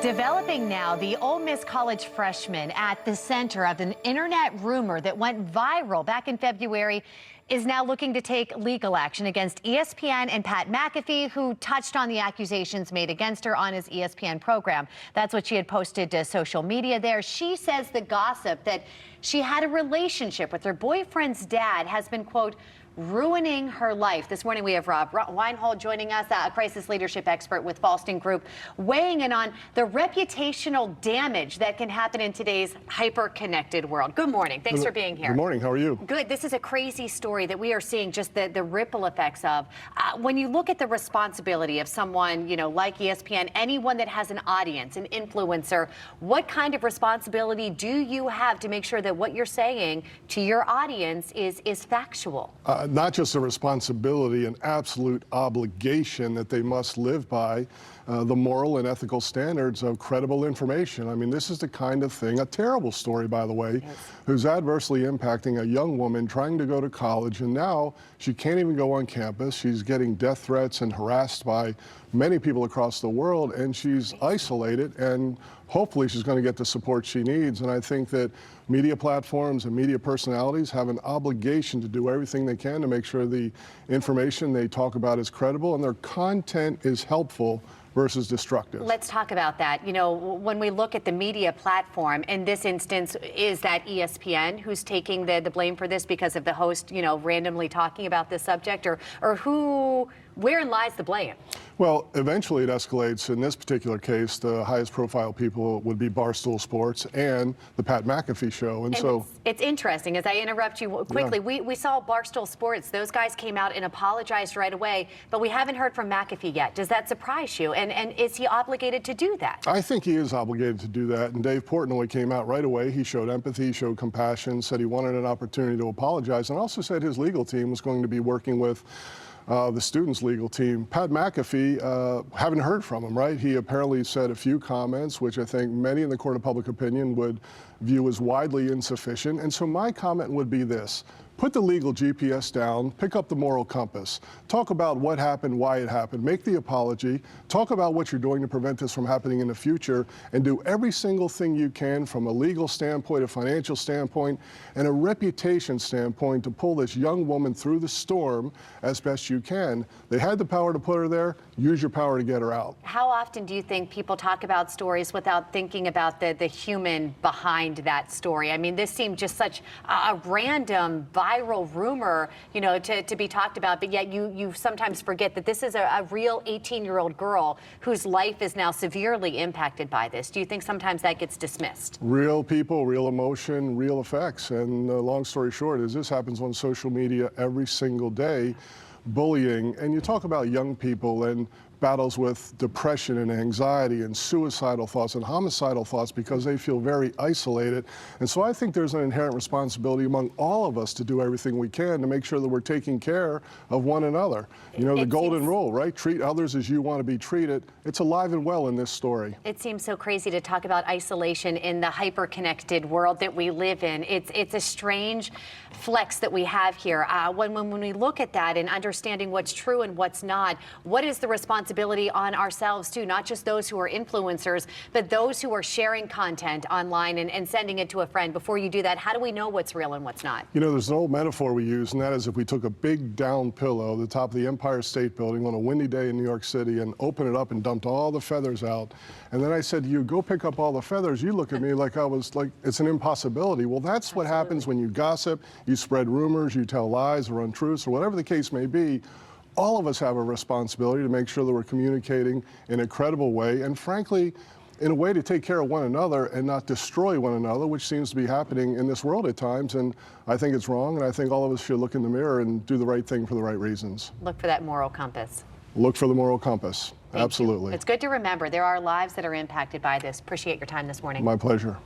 Developing now, the Ole Miss college freshman at the center of an internet rumor that went viral back in February is now looking to take legal action against ESPN and Pat McAfee, who touched on the accusations made against her on his ESPN program. That's what she had posted to social media there. She says the gossip that she had a relationship with her boyfriend's dad has been, quote, ruining her life. This morning we have Weinhold joining us, a crisis leadership expert with Fallston Group, weighing in on the reputational damage that can happen in today's hyper-connected world. Good morning. Thanks for being here. Good morning. How are you? Good. This is a crazy story that we are seeing just the ripple effects of. When you look at the responsibility of someone, you know, like ESPN, anyone that has an audience, an influencer, what kind of responsibility do you have to make sure that what you're saying to your audience is factual? Not just a responsibility, an absolute obligation that they must live by the moral and ethical standards of credible information. I mean, this is the kind of thing, a terrible story, by the way, yes, who's adversely impacting a young woman trying to go to college, and now she can't even go on campus. She's getting death threats and harassed by many people across the world, and she's isolated, and hopefully she's going to get the support she needs. And I think that media platforms and media personalities have an obligation to do everything they can to make sure the information they talk about is credible and their content is helpful versus destructive. Let's talk about that. You know, when we look at the media platform, in this instance, is that ESPN who's taking the blame for this because of the host, you know, randomly talking about this subject, or wherein lies the blame? Well, eventually it escalates. In this particular case, the highest profile people would be Barstool Sports and the Pat McAfee show. And so it's interesting, as I interrupt you quickly, yeah, we saw Barstool Sports. Those guys came out and apologized right away, but we haven't heard from McAfee yet. Does that surprise you? And is he obligated to do that? I think he is obligated to do that. And Dave Portnoy came out right away. He showed empathy, showed compassion, said he wanted an opportunity to apologize, and also said his legal team was going to be working with the students' legal team. Pat McAfee, haven't heard from him, right? He apparently said a few comments, which I think many in the court of public opinion would view as widely insufficient. And so my comment would be this: put the legal GPS down, pick up the moral compass, talk about what happened, why it happened, make the apology, talk about what you're doing to prevent this from happening in the future, and do every single thing you can from a legal standpoint, a financial standpoint, and a reputation standpoint to pull this young woman through the storm as best you can. They had the power to put her there. Use your power to get her out. How often do you think people talk about stories without thinking about the human behind that story? I mean, this seemed just such a random viral rumor, you know, to be talked about, but yet you sometimes forget that this is a real 18-year-old girl whose life is now severely impacted by this. Do you think sometimes that gets dismissed? Real people, real emotion, real effects. And long story short is this happens on social media every single day. Bullying, and you talk about young people and battles with depression and anxiety and suicidal thoughts and homicidal thoughts because they feel very isolated. And so I think there's an inherent responsibility among all of us to do everything we can to make sure that we're taking care of one another. You know, the golden rule, right? Treat others as you want to be treated. It's alive and well in this story. It seems so crazy to talk about isolation in the hyper-connected world that we live in. It's a strange flex that we have here. When we look at that and understanding what's true and what's not, what is the responsibility on ourselves too, not just those who are influencers, but those who are sharing content online and sending it to a friend? Before you do that, how do we know what's real and what's not? You know, there's an old metaphor we use, and that is if we took a big down pillow, the top of the Empire State Building on a windy day in New York City, and opened it up and dumped all the feathers out, and then I said to you, go pick up all the feathers, you look at me like I was like, it's an impossibility. Well, that's what happens when you gossip, you spread rumors, you tell lies or untruths, or whatever the case may be. All of us have a responsibility to make sure that we're communicating in a credible way, and frankly, in a way to take care of one another and not destroy one another, which seems to be happening in this world at times. And I think it's wrong, and I think all of us should look in the mirror and do the right thing for the right reasons. Look for that moral compass. Look for the moral compass. Absolutely. It's good to remember there are lives that are impacted by this. Appreciate your time this morning. My pleasure.